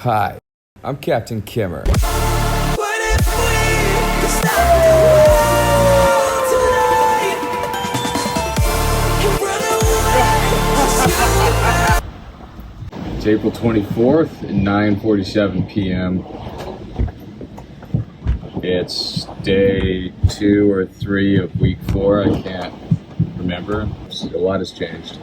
Hi, I'm Captain Kimmer. What if we could stop the world tonight and run away? It's April 24th at 9:47 p.m. It's day 2 or 3 of week 4. I can't remember. A lot has changed.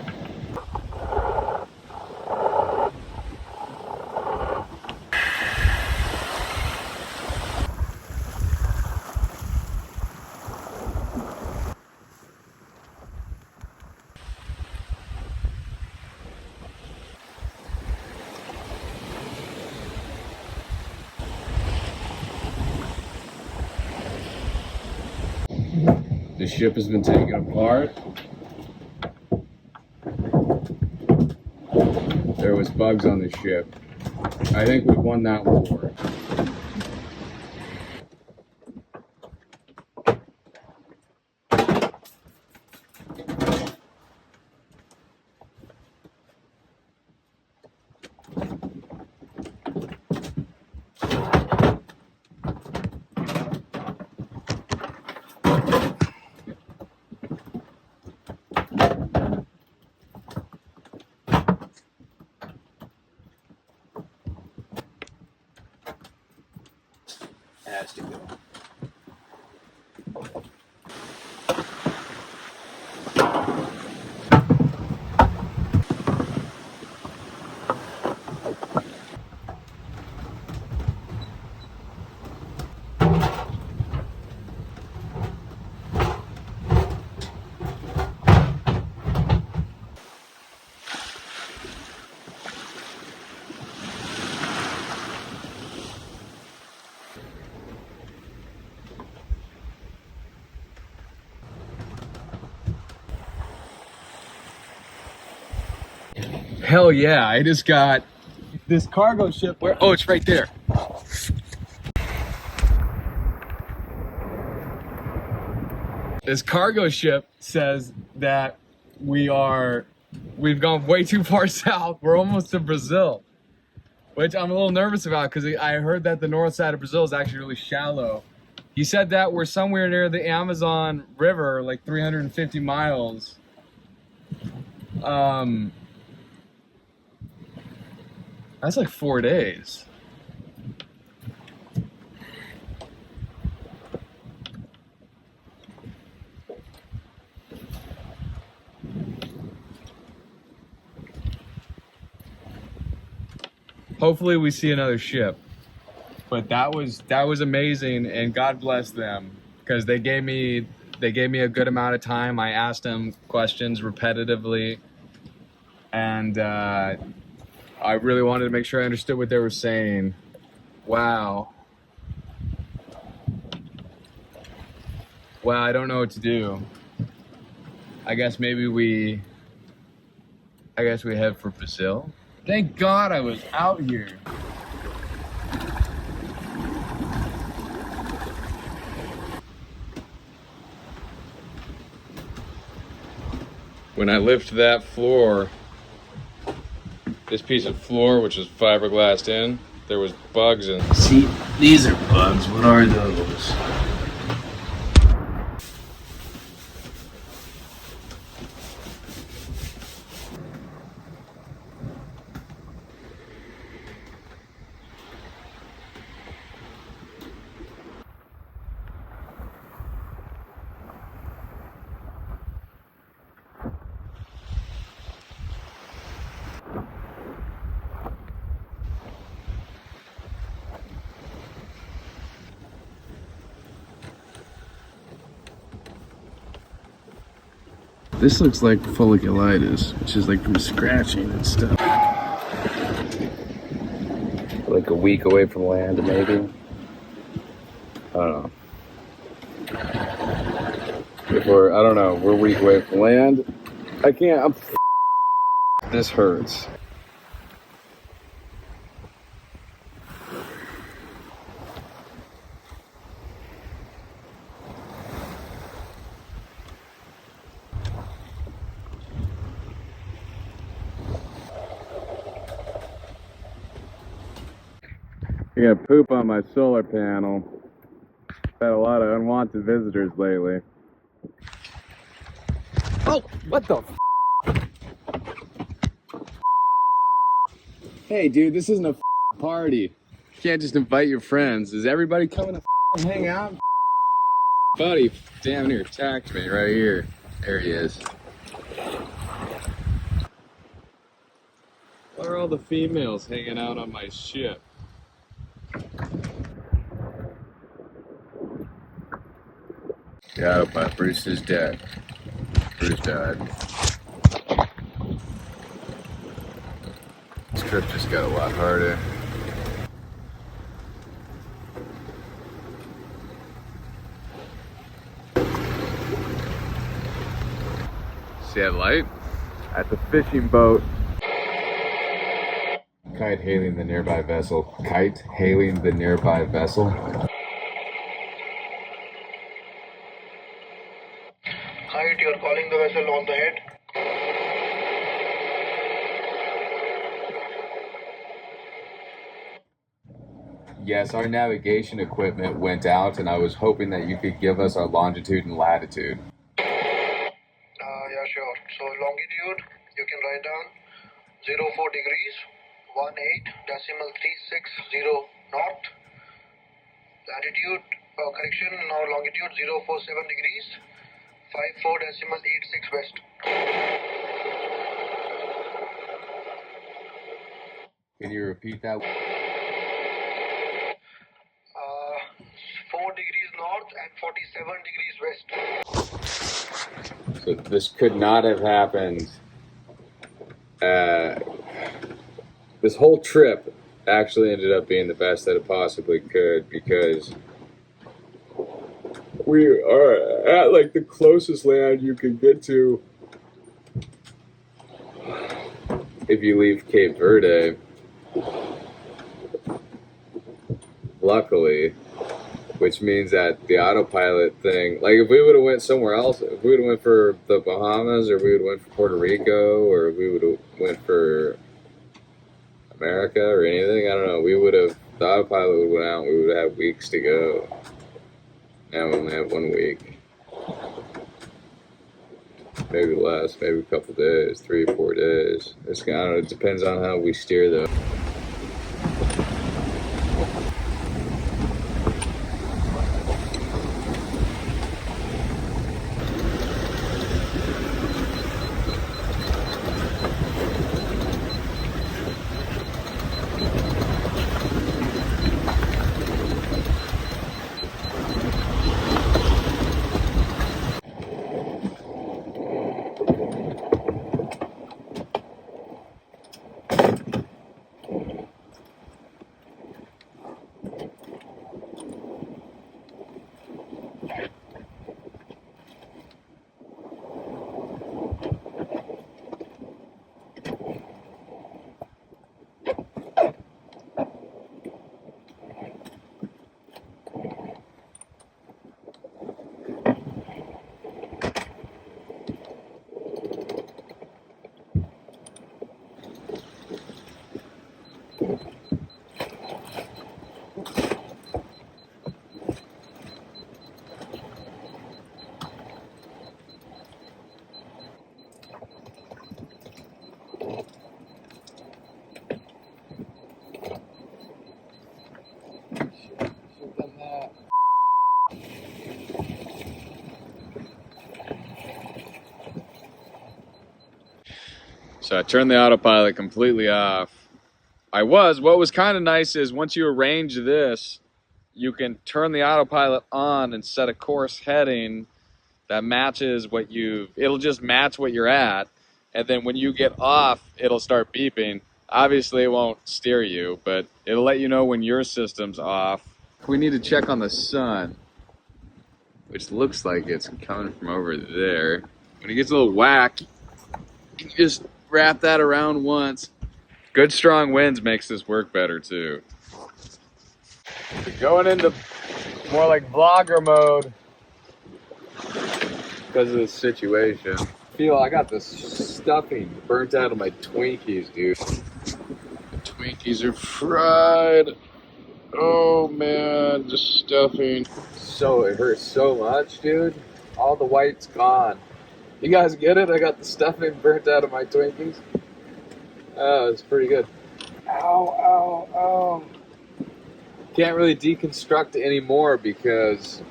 The ship has been taken apart. There was bugs on the ship. I think we won that war. Has to go. Hell yeah, I just got this cargo ship where, oh, it's right there. This cargo ship says that we've gone way too far south. We're almost to Brazil, which I'm a little nervous about because I heard that the north side of Brazil is actually really shallow. He said that we're somewhere near the Amazon River, like 350 miles. That's like 4 days. Hopefully we see another ship. But that was amazing, and God bless them, because they gave me a good amount of time. I asked them questions repetitively, and I really wanted to make sure I understood what they were saying. Wow. Well, I don't know what to do. I guess we head for Brazil. Thank God I was out here. When I lift that floor, this piece of floor, which is fiberglassed in, there was bugs in. See, these are bugs. What are those? This looks like folliculitis, which is like from scratching and stuff. Like a week away from land, maybe. I don't know. I don't know. We're a week away from land. I can't. This hurts. I got poop on my solar panel. Had a lot of unwanted visitors lately. Oh, what the f? Hey, dude, this isn't a party. You can't just invite your friends. Is everybody coming to hang out? Buddy damn near attacked me right here. There he is. Why are all the females hanging out on my ship? Yeah, but Bruce is dead. Bruce died. This trip just got a lot harder. See that light? At the fishing boat. Kite hailing the nearby vessel. Kite hailing the nearby vessel. Kite, you're calling the vessel on the head. Yes, our navigation equipment went out, and I was hoping that you could give us our longitude and latitude. Yeah, sure. So longitude, you can write down 04 degrees, 18.360 north. Latitude, correction, now longitude 047 degrees, 54.86 west. Can you repeat that? 4 degrees north and 47 degrees west. So this could not have happened. This whole trip actually ended up being the best that it possibly could, because we are at like the closest land you can get to if you leave Cape Verde. Luckily, which means that the autopilot thing, like if we would have went somewhere else, if we would have went for the Bahamas, or we would have went for Puerto Rico, or we would have went for America or anything, I don't know, we would have, the autopilot would have went out and we would have had weeks to go. Now we only have 1 week. Maybe less, maybe a couple days, 3 or 4 days. It's, I don't know, it depends on how we steer though. So I turned the autopilot completely off. What was kind of nice is once you arrange this, you can turn the autopilot on and set a course heading that matches what it'll just match what you're at. And then when you get off, it'll start beeping. Obviously it won't steer you, but it'll let you know when your system's off. We need to check on the sun, which looks like it's coming from over there. When it gets a little whack, you just wrap that around once. Good strong winds makes this work better too. We're going into more like vlogger mode because of this situation. I got this stuffing burnt out of my Twinkies, dude. The Twinkies are fried. Oh man, just stuffing. So it hurts so much, dude. All the white's gone. You guys get it? I got the stuffing burnt out of my Twinkies. Oh, it's pretty good. Ow, ow, ow. Can't really deconstruct anymore because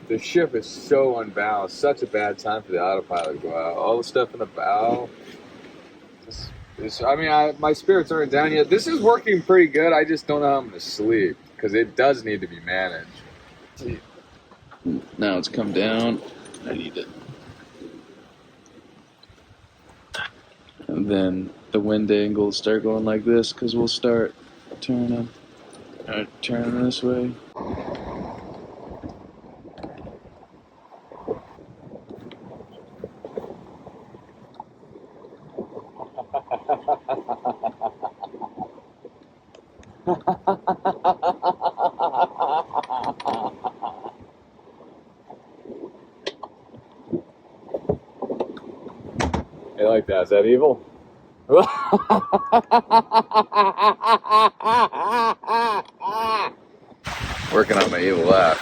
the ship is so unbalanced. Such a bad time for the autopilot to go out. All the stuff in the bow. My spirits aren't down yet. This is working pretty good. I just don't know how I'm going to sleep because it does need to be managed. Now it's come down. I need it. And then the wind angles start going like this because we'll start turning this way. You like that? Is that evil? Working on my evil laugh.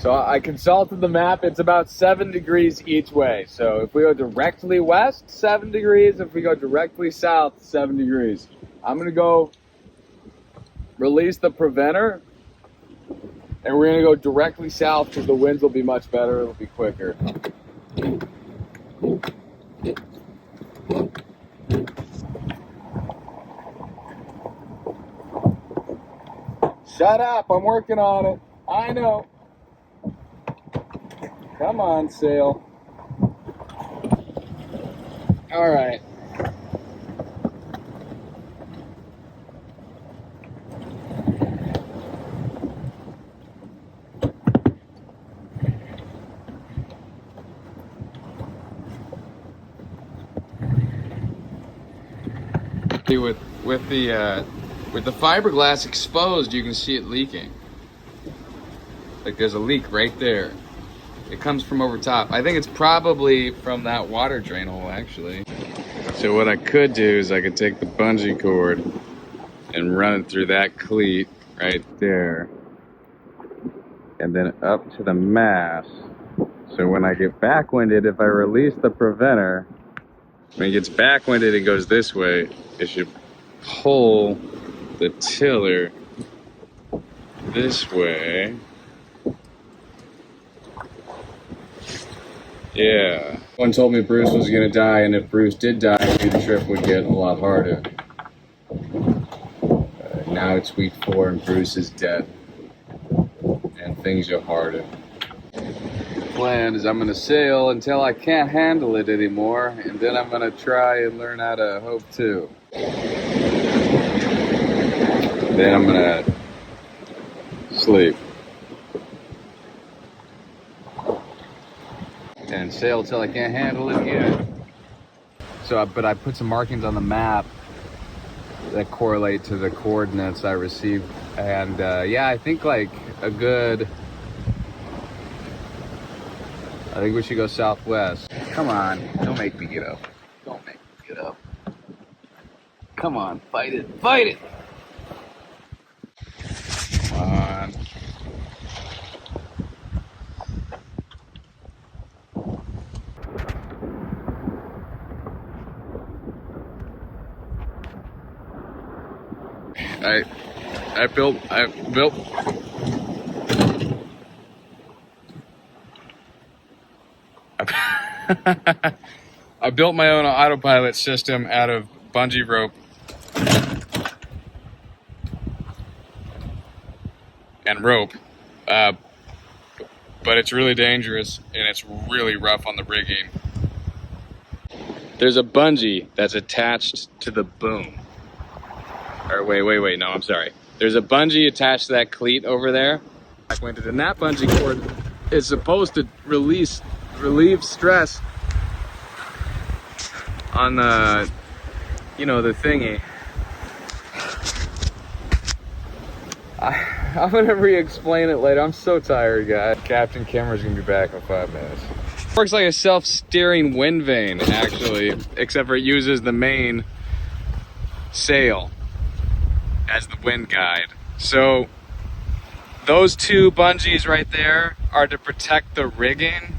So I consulted the map. It's about 7 degrees each way. So if we go directly west, 7 degrees. If we go directly south, 7 degrees. I'm going to go release the preventer. And we're going to go directly south because the winds will be much better. It'll be quicker. Shut up. I'm working on it. I know. Come on, sail. All right. With the fiberglass exposed, you can see it leaking. Like there's a leak right there. It comes from over top. I think it's probably from that water drain hole, actually. So what I could do is I could take the bungee cord and run it through that cleat right there, and then up to the mast. So when I get backwinded, if I release the preventer, when it gets backwinded and goes this way, it should pull the tiller this way. Yeah. One told me Bruce was gonna die, and if Bruce did die, the trip would get a lot harder. Now it's week 4 and Bruce is dead. And things are harder. The plan is I'm gonna sail until I can't handle it anymore, and then I'm gonna try and learn how to hope too. Then I'm gonna sleep. And sail till I can't handle it again. But I put some markings on the map that correlate to the coordinates I received. And yeah, I think like I think we should go southwest. Come on, don't make me get up. Don't make me get up. Come on, fight it, fight it. Come on. I built I built my own autopilot system out of bungee rope and rope, but it's really dangerous and it's really rough on the rigging. There's a bungee that's attached to the boom. Or wait, no, I'm sorry. There's a bungee attached to that cleat over there. And that bungee cord is supposed to relieve stress on the, the thingy. I'm gonna re-explain it later. I'm so tired, guys. Captain Kimmer's gonna be back in 5 minutes. Works like a self-steering wind vane, actually, except for it uses the main sail as the wind guide. So those two bungees right there are to protect the rigging,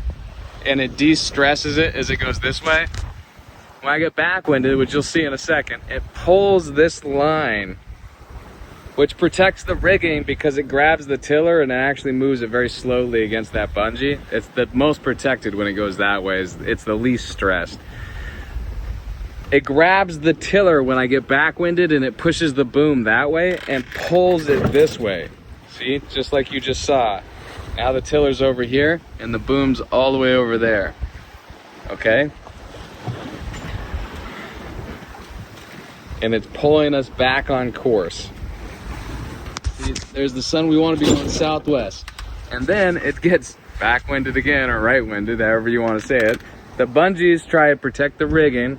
and it de-stresses it as it goes this way. When I get backwinded, which you'll see in a second, it pulls this line, which protects the rigging because it grabs the tiller and it actually moves it very slowly against that bungee. It's the most protected when it goes that way. It's the least stressed. It grabs the tiller when I get backwinded and it pushes the boom that way and pulls it this way. See, just like you just saw. Now the tiller's over here and the boom's all the way over there. Okay? And it's pulling us back on course. See, there's the sun. We want to be going southwest. And then it gets backwinded again, or right-winded, however you want to say it. The bungees try to protect the rigging.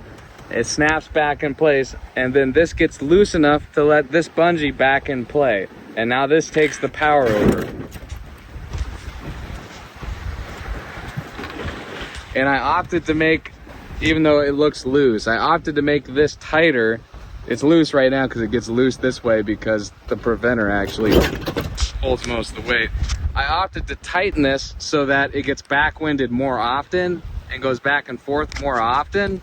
It snaps back in place, and then this gets loose enough to let this bungee back in play. And now this takes the power over. And I opted to make, even though it looks loose, I opted to make this tighter. It's loose right now because it gets loose this way because the preventer actually holds most of the weight. I opted to tighten this so that it gets backwinded more often and goes back and forth more often.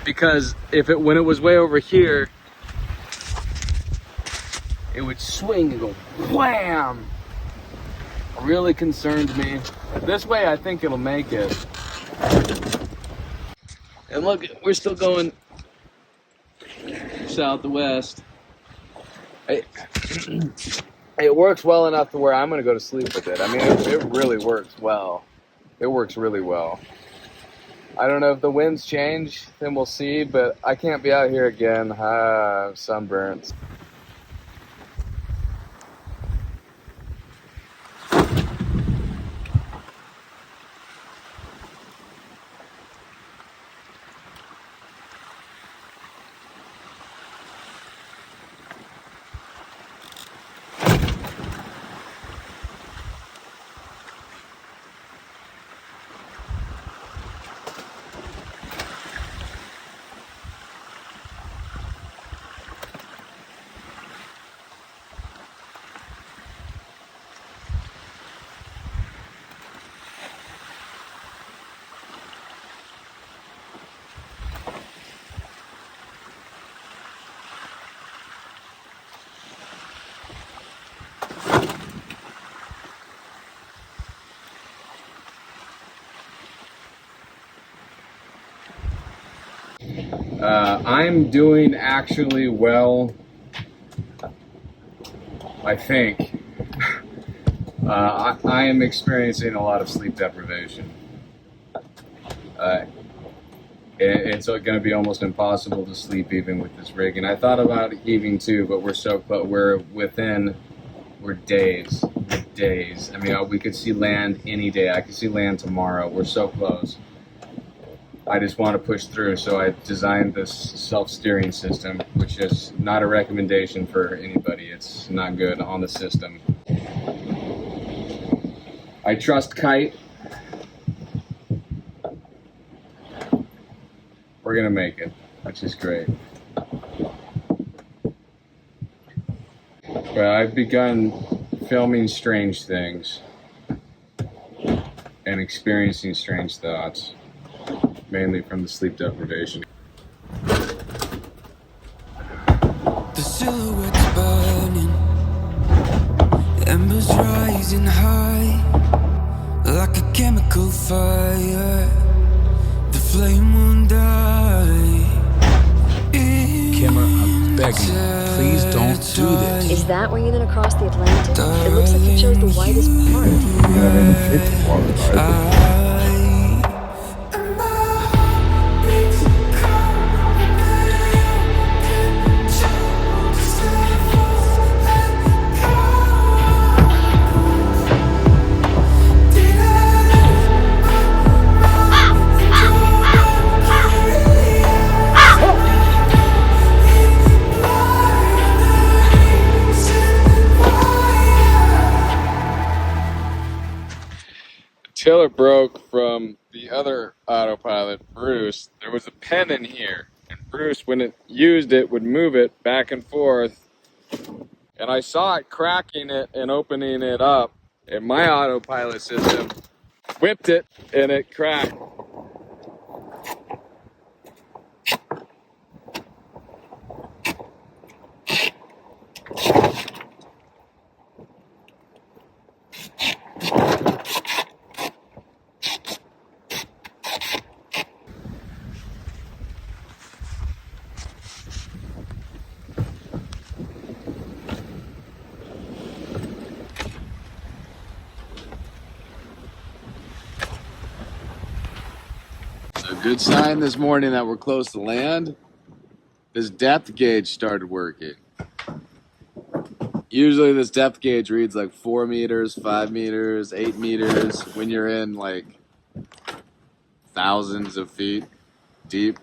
Because when it was way over here, it would swing and go wham. It really concerned me. This way I think it'll make it. And look, we're still going southwest. It works well enough to where I'm gonna go to sleep with it. I mean, it really works well. It works really well. I don't know if the winds change, then we'll see, but I can't be out here again. Sunburns. I'm doing actually well, I think. I am experiencing a lot of sleep deprivation. It's going to be almost impossible to sleep even with this rig. And I thought about heaving too, but we're so close. We're days. Days. I mean, we could see land any day. I could see land tomorrow. We're so close. I just want to push through, so I designed this self-steering system, which is not a recommendation for anybody. It's not good on the system. I trust Kite. We're gonna make it, which is great. But I've begun filming strange things and experiencing strange thoughts. Mainly from the sleep deprivation. The silhouette's burning, embers rising high, like a chemical fire. The flame won't die. Kimmer, I'm begging you, please don't do this. Is that where you're gonna cross the Atlantic? It looks like you chose the widest part. Tiller broke. from the other autopilot, Bruce, there was a pen in here. And Bruce, when it used it, would move it back and forth. And I saw it cracking it and opening it up. And my autopilot system whipped it and it cracked. A good sign this morning that we're close to land. This depth gauge started working. Usually this depth gauge reads like 4 meters, 5 meters, 8 meters when you're in like thousands of feet deep.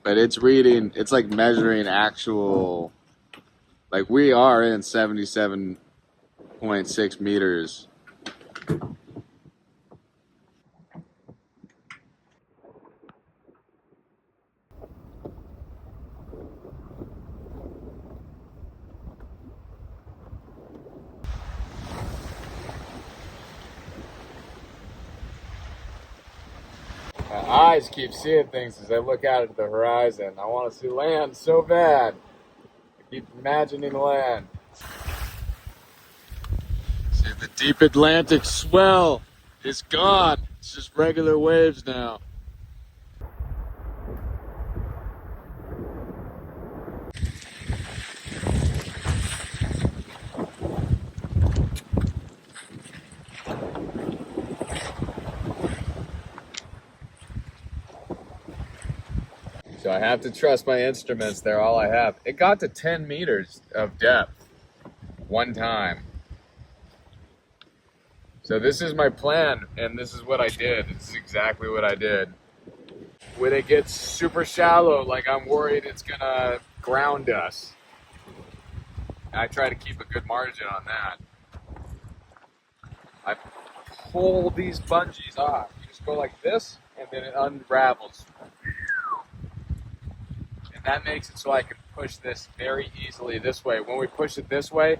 But it's reading, it's like measuring actual, like we are in 77.6 meters. My eyes keep seeing things as I look out at the horizon. I want to see land so bad. I keep imagining land. See, the deep Atlantic swell is gone. It's just regular waves now. So I have to trust my instruments. They're all I have. It got to 10 meters of depth one time. So this is my plan, and this is what I did. This is exactly what I did. When it gets super shallow, like I'm worried it's gonna ground us, I try to keep a good margin on that. I pull these bungees off. You just go like this, and then it unravels. That makes it so I can push this very easily this way. When we push it this way,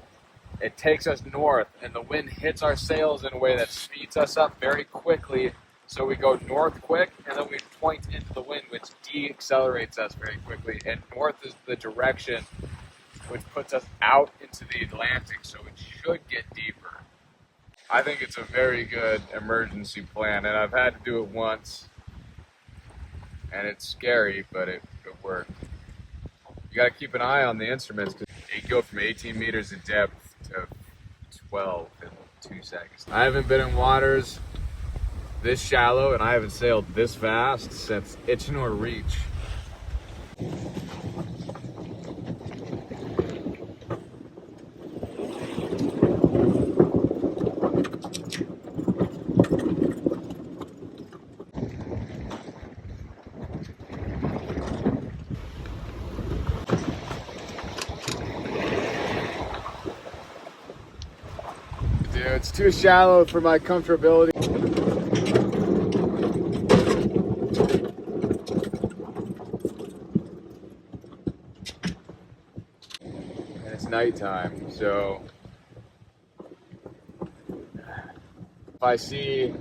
it takes us north, and the wind hits our sails in a way that speeds us up very quickly. So we go north quick, and then we point into the wind, which deaccelerates us very quickly. And north is the direction which puts us out into the Atlantic, so it should get deeper. I think it's a very good emergency plan, and I've had to do it once. And it's scary, but it worked. You gotta keep an eye on the instruments because they go from 18 meters in depth to 12 in 2 seconds. I haven't been in waters this shallow and I haven't sailed this fast since Itchinor Reach. It's too shallow for my comfortability. And it's nighttime, so if I see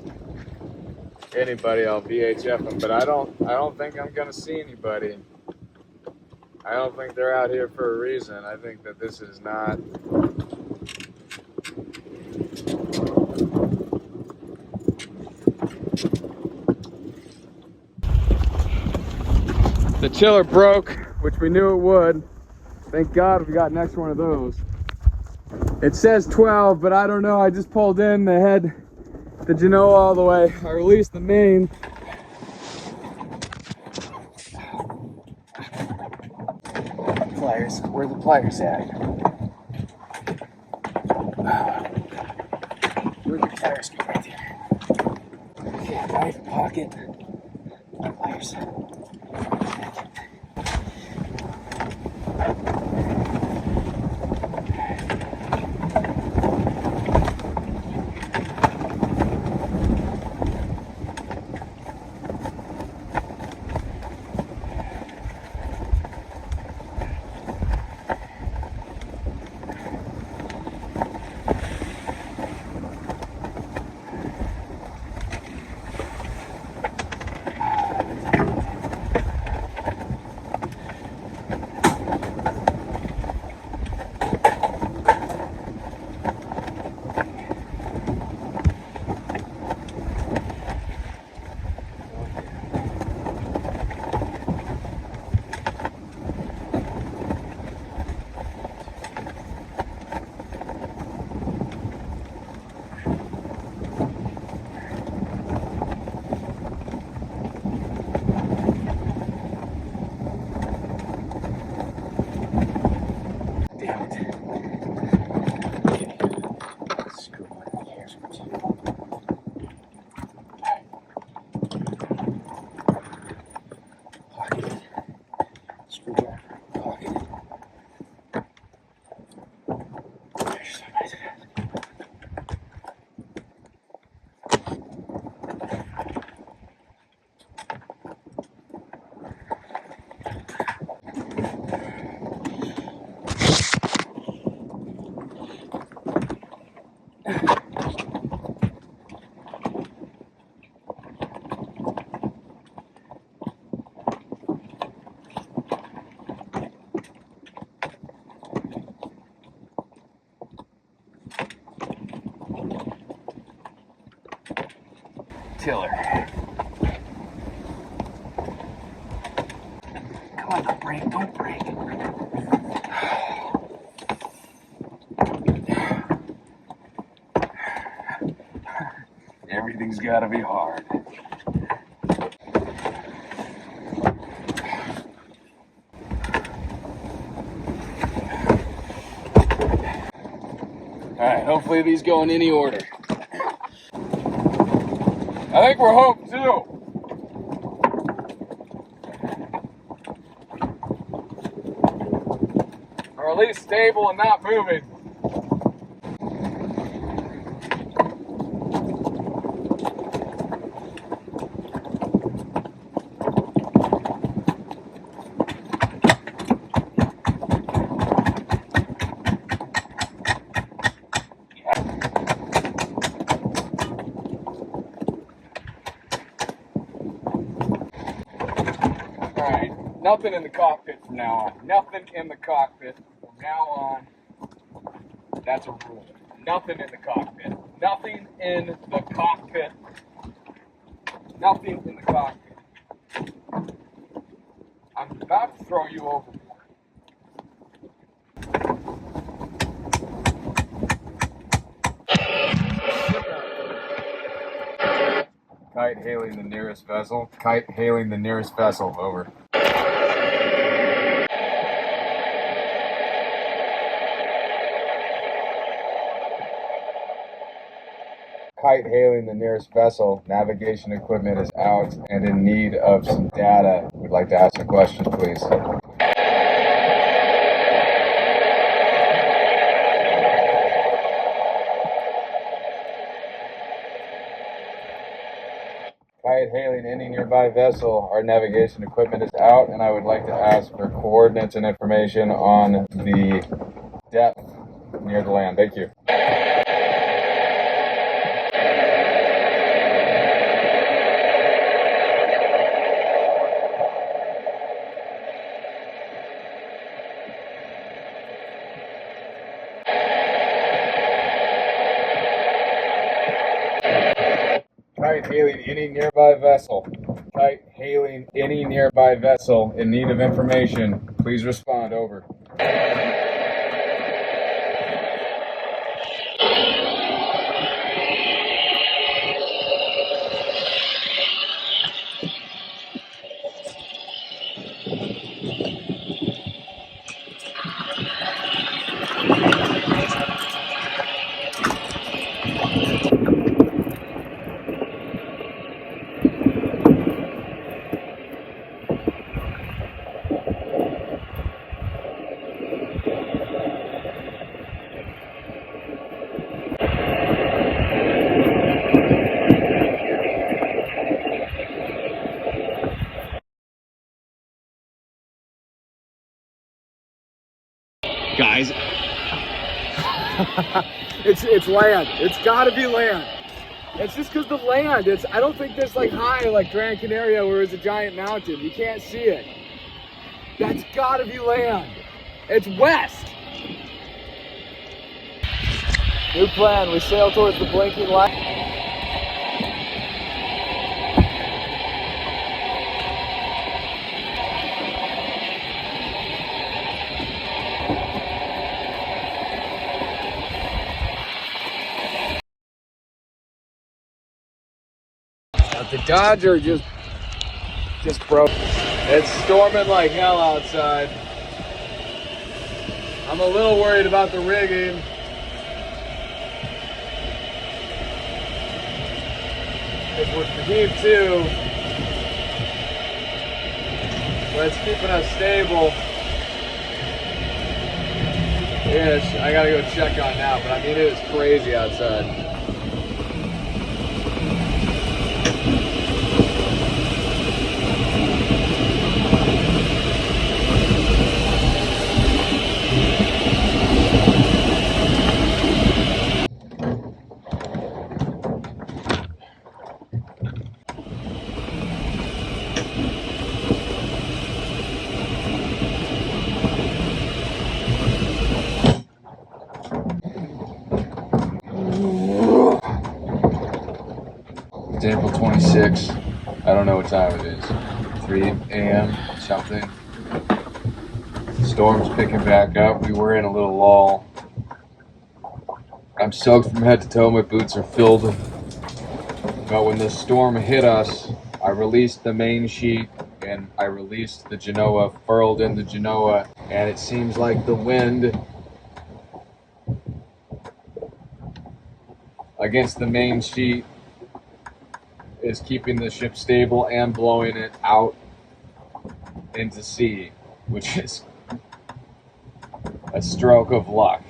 anybody, I'll VHF them. But I don't think I'm gonna see anybody. I don't think they're out here for a reason. I think that this is not. The chiller broke, which we knew it would. Thank God we got next one of those. It says 12, but I don't know. I just pulled in the head, the Genoa all the way. I released the main. Pliers, where are the pliers at? Where'd the pliers go? Right there. Okay, right pocket. Pliers. killer. Come on, don't break, don't break. Everything's gotta be hard. Alright, hopefully these go in any order. I think we're home too. Or at least stable and not moving. Alright, nothing in the cockpit from now on. Nothing in the cockpit from now on. That's a rule. Nothing in the cockpit. Nothing in the cockpit. Nothing in the cockpit. I'm about to throw you overboard. Kite hailing the nearest vessel. Kite hailing the nearest vessel. Over. Kite hailing the nearest vessel. Navigation equipment is out and in need of some data. We'd like to ask some questions, please. Kite hailing any nearby vessel. Our navigation equipment is out, and I would like to ask for coordinates and information on the depth near the land. Thank you. Kite hailing any nearby vessel. Kite hailing any nearby vessel in need of information. Please respond. Over. Guys, It's land. It's gotta be land. It's just because the land. I don't think there's like high like Gran Canaria where it's a giant mountain. You can't see it. That's gotta be land. It's west. New plan. We sail towards the blinking light. The Dodger just broke. It's storming like hell outside. I'm a little worried about the rigging. Because we're heave 2. But it's keeping us stable. Ish. I gotta go check on now, but I mean it is crazy outside. 26. I don't know what time it is. 3 a.m. something. Storm's picking back up. We were in a little lull. I'm soaked from head to toe. My boots are filled. But when the storm hit us, I released the main sheet and I released the Genoa, furled into Genoa, and it seems like the wind against the main sheet is keeping the ship stable and blowing it out into sea, which is a stroke of luck.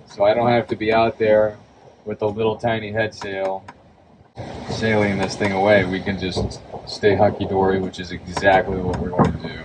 So I don't have to be out there with a little tiny head sail sailing this thing away. We can just stay hunky-dory, which is exactly what we're going to do.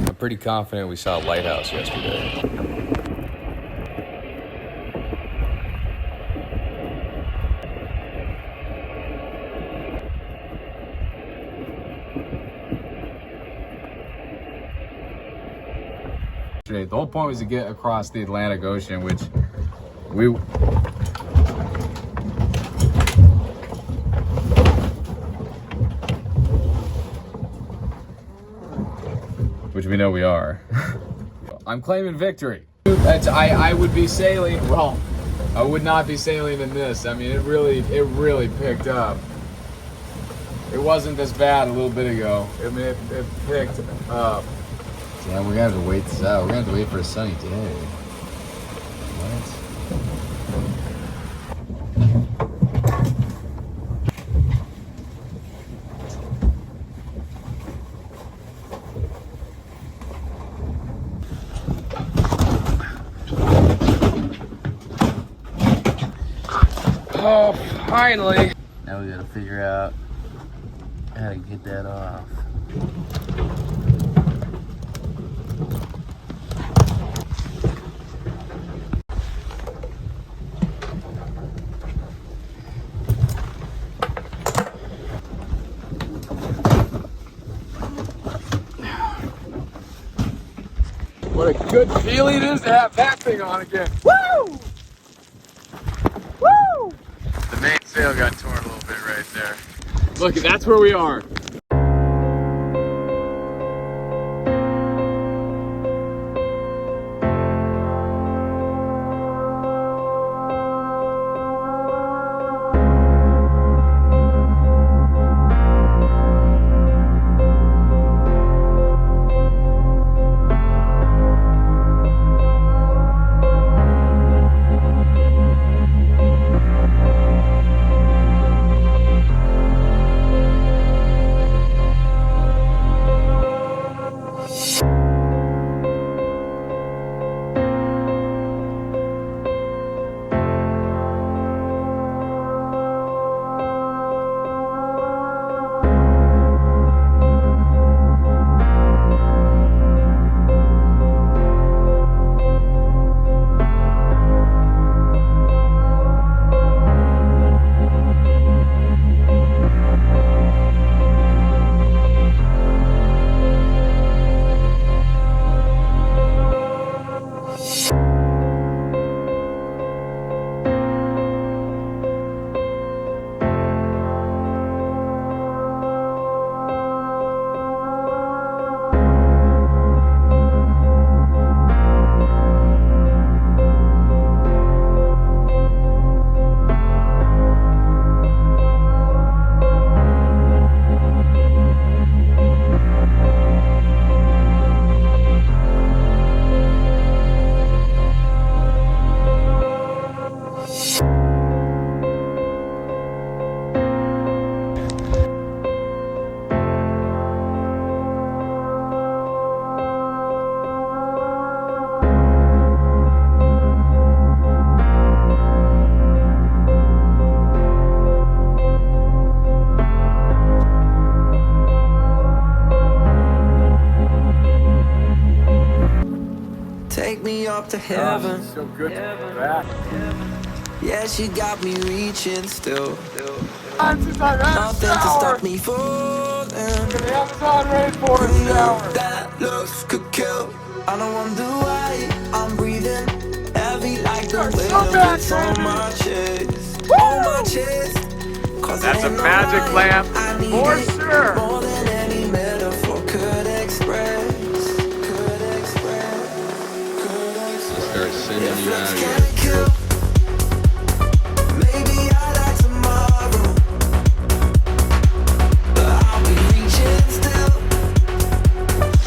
I'm pretty confident we saw a lighthouse yesterday. The whole point was to get across the Atlantic Ocean, which we know we are. I'm claiming victory. I would be sailing, well, I would not be sailing in this. I mean, it really picked up. It wasn't this bad a little bit ago. I mean, it picked up. Yeah, we're gonna have to wait this out. We're gonna have to wait for a sunny day. What? Oh, finally. Now we gotta figure out how to get that off. What a good feeling it is to have that thing on again. Woo! Woo! The main sail got torn a little bit right there. Look, that's where we are. up to heaven. So good to be back. Yeah, she got me reaching still. Nothing Nothing to stop me falling. The Amazon rainforest shower. That looks could kill. I don't wonder why I'm breathing heavy like the weight of it's on my chest. On my chest. That's a magic lamp. For sure. More than any metaphor could express. I'll start sending you out here. Maybe I die tomorrow, but I'll be reaching still.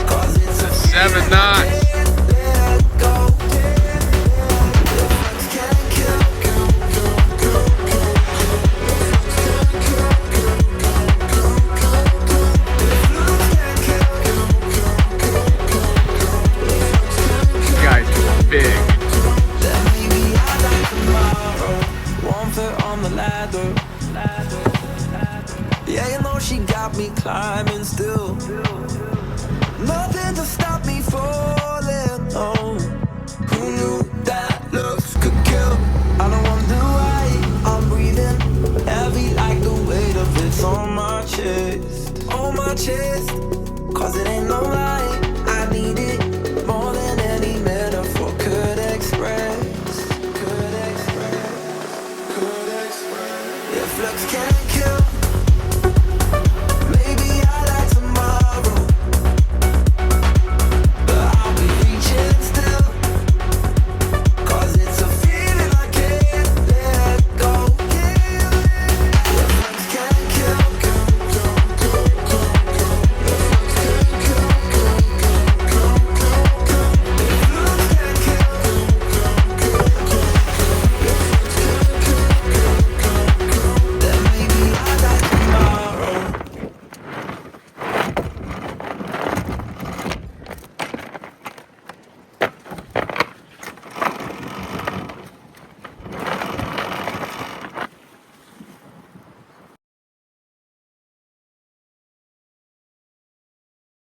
'Cause it's a 7 knots. let go. Can't kill. This guy's big. Maybe I die tomorrow. One foot on the ladder. Yeah, you know she got me climbing still. Nothing to stop me falling. Oh, who knew that looks could kill? I don't wonder why I'm breathing heavy like the weight of it's on my chest. On my chest.